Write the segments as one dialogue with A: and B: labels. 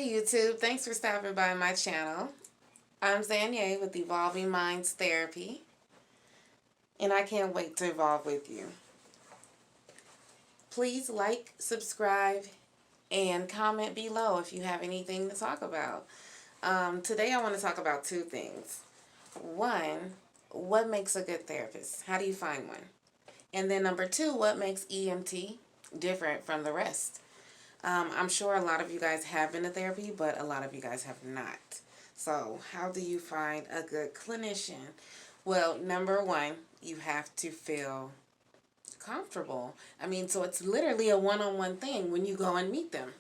A: Hi YouTube, thanks for stopping by my channel. I'm Zanyae with Evolving Minds Therapy, and I can't wait to evolve with you. Please like, subscribe, and comment below if you have anything to talk about. Today I want to talk about two things. One, what makes a good therapist? How do you find one? And then number two, what makes EMT different from the rest? I'm sure a lot of you guys have been to therapy, but a lot of you guys have not. So how do you find a good clinician? Well, number one, you have to feel comfortable. So it's literally a one-on-one thing when you go and meet them.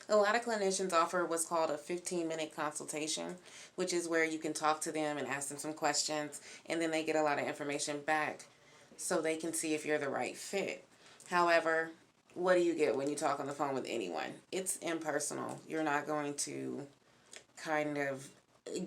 A: A lot of clinicians offer what's called a 15-minute consultation, which is where you can talk to them and ask them some questions, and then they get a lot of information back so they can see if you're the right fit. However, what do you get when you talk on the phone with anyone? It's impersonal. You're not going to kind of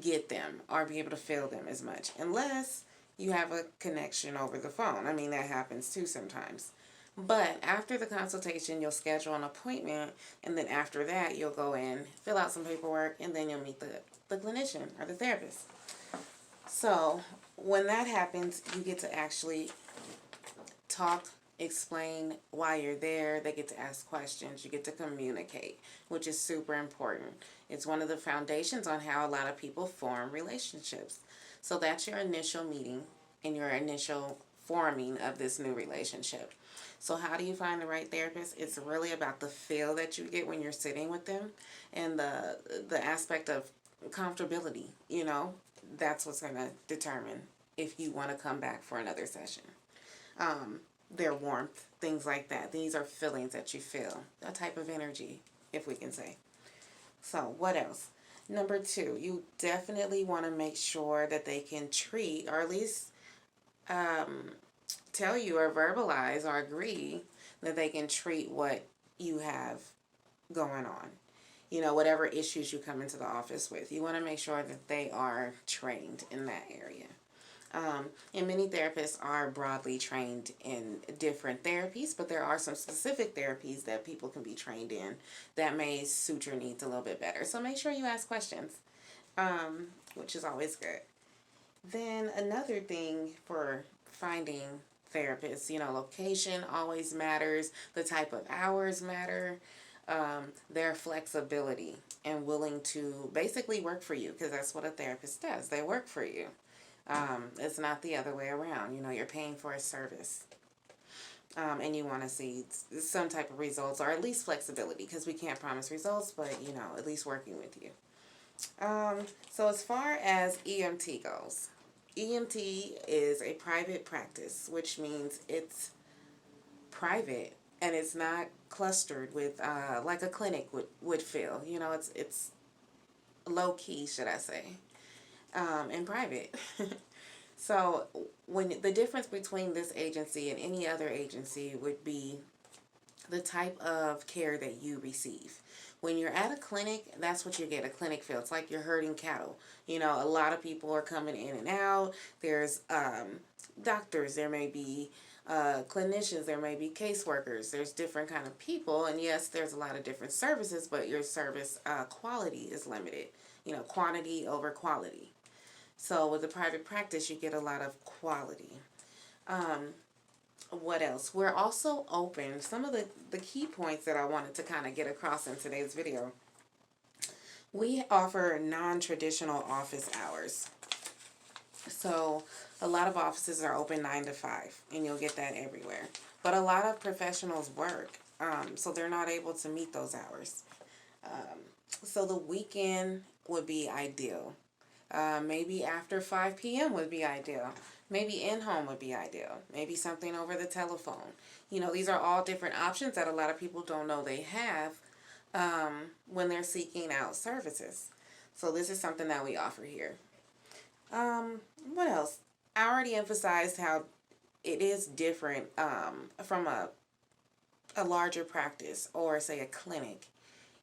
A: get them or be able to feel them as much unless you have a connection over the phone. That happens too sometimes. But after the consultation, you'll schedule an appointment, and then after that, you'll go in, fill out some paperwork, and then you'll meet the clinician or the therapist. So when that happens, you get to actually talk, explain why you're there. They get to ask questions. You get to communicate, which is super important. It's one of the foundations on how a lot of people form relationships. So that's your initial meeting and your initial forming of this new relationship. So how do you find the right therapist? It's really about the feel that you get when you're sitting with them and the aspect of comfortability. That's what's going to determine if you want to come back for another session. Their warmth, things like that. These are feelings that you feel, a type of energy, if we can say. So what else? Number two, you definitely want to make sure that they can treat, or at least tell you or verbalize or agree that they can treat what you have going on. Whatever issues you come into the office with, you want to make sure that they are trained in that area. And many therapists are broadly trained in different therapies, but there are some specific therapies that people can be trained in that may suit your needs a little bit better. So make sure you ask questions, which is always good. Then another thing for finding therapists, location always matters. The type of hours matter. Their flexibility and willing to basically work for you, because that's what a therapist does. They work for you. It's not the other way around. You're paying for a service. And you want to see some type of results, or at least flexibility, because we can't promise results, but, at least working with you. So as far as EMT goes, EMT is a private practice, which means it's private and it's not clustered with, like a clinic would feel. It's low-key, should I say. And private. So when the difference between this agency and any other agency would be the type of care that you receive. When you're at a clinic, that's what you get, a clinic feel. It's like you're herding cattle. A lot of people are coming in and out. There's doctors, there may be clinicians, there may be caseworkers. There's different kind of people, and yes, there's a lot of different services, but your service quality is limited. Quantity over quality. So with a private practice, you get a lot of quality. What else? We're also open. Some of the key points that I wanted to kind of get across in today's video. We offer non-traditional office hours. So a lot of offices are open 9 to 5, and you'll get that everywhere. But a lot of professionals work, so they're not able to meet those hours. So the weekend would be ideal. Maybe after 5 p.m. would be ideal. Maybe in-home would be ideal. Maybe something over the telephone. These are all different options that a lot of people don't know they have when they're seeking out services. So this is something that we offer here. What else? I already emphasized how it is different from a larger practice or, say, a clinic,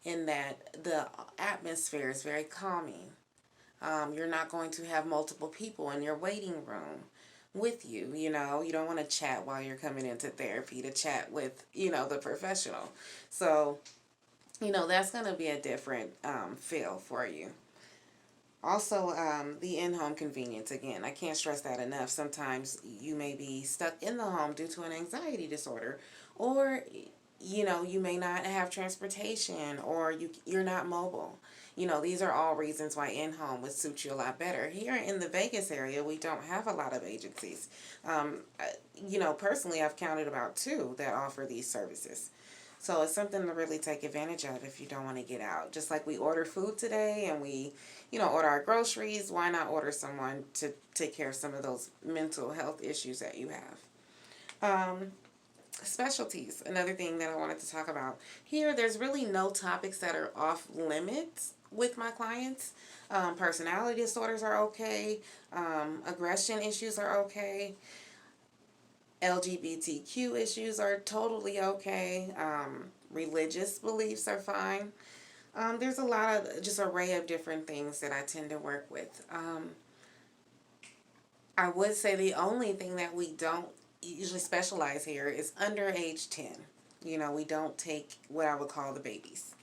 A: in that the atmosphere is very calming. You're not going to have multiple people in your waiting room with you. You don't want to chat while you're coming into therapy, to chat with, the professional. So that's going to be a different feel for you. Also, the in-home convenience. Again, I can't stress that enough. Sometimes you may be stuck in the home due to an anxiety disorder, or you may not have transportation, or you're not mobile. These are all reasons why in-home would suit you a lot better. Here in the Vegas area, we don't have a lot of agencies. Personally, I've counted about two that offer these services. So it's something to really take advantage of if you don't want to get out. Just like we order food today and we, order our groceries, why not order someone to take care of some of those mental health issues that you have? Specialties, another thing that I wanted to talk about. Here, there's really no topics that are off limits with my clients. Personality disorders are okay. Aggression issues are okay. LGBTQ issues are totally okay. Religious beliefs are fine. There's a lot of just array of different things that I tend to work with. I would say the only thing that we don't usually specialize here is under age 10. We don't take what I would call the babies.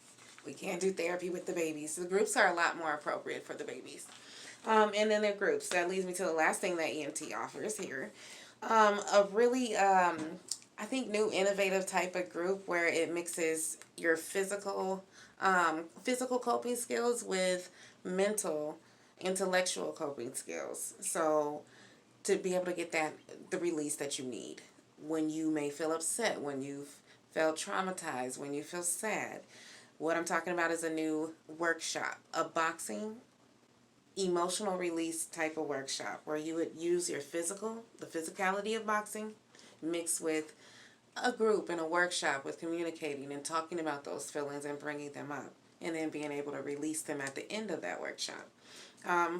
A: We can't do therapy with the babies. The groups are a lot more appropriate for the babies. And then there are groups. That leads me to the last thing that EMT offers here. A really, I think, new innovative type of group where it mixes your physical coping skills with mental, intellectual coping skills. So to be able to get the release that you need when you may feel upset, when you've felt traumatized, when you feel sad. What I'm talking about is a new workshop, a boxing emotional release type of workshop where you would use the physicality of boxing mixed with a group and a workshop with communicating and talking about those feelings and bringing them up and then being able to release them at the end of that workshop.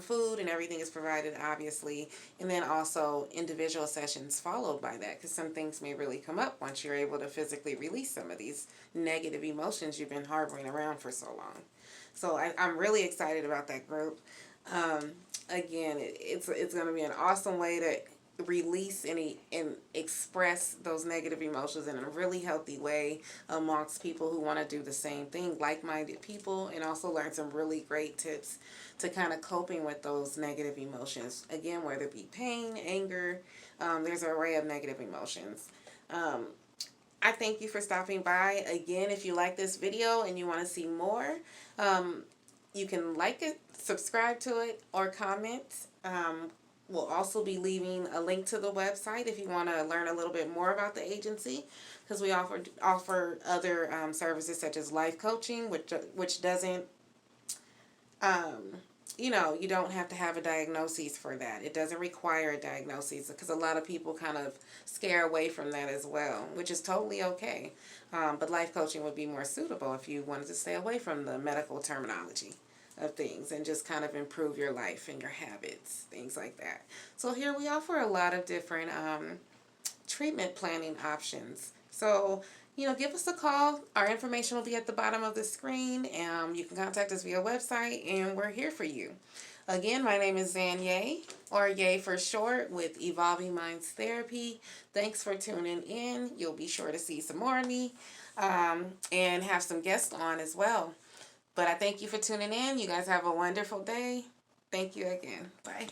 A: Food and everything is provided, obviously, and then also individual sessions followed by that, because some things may really come up once you're able to physically release some of these negative emotions you've been harboring around for so long. So I'm really excited about that group. Again, it's going to be an awesome way to release and express those negative emotions in a really healthy way amongst people who want to do the same thing, like-minded people, and also learn some really great tips to kind of coping with those negative emotions. Again, whether it be pain, anger, there's an array of negative emotions. I thank you for stopping by. Again, if you like this video and you want to see more, you can like it, subscribe to it, or comment. We'll also be leaving a link to the website if you want to learn a little bit more about the agency, because we offer other services such as life coaching, which doesn't, you don't have to have a diagnosis for that. It doesn't require a diagnosis, because a lot of people kind of scare away from that as well, which is totally okay. But life coaching would be more suitable if you wanted to stay away from the medical terminology of things and just kind of improve your life and your habits, things like that. So here we offer a lot of different treatment planning options. So, give us a call. Our information will be at the bottom of the screen. You can contact us via website, and we're here for you. Again, my name is Zanyae, or Yay for short, with Evolving Minds Therapy. Thanks for tuning in. You'll be sure to see some more of me and have some guests on as well. But I thank you for tuning in. You guys have a wonderful day. Thank you again. Bye.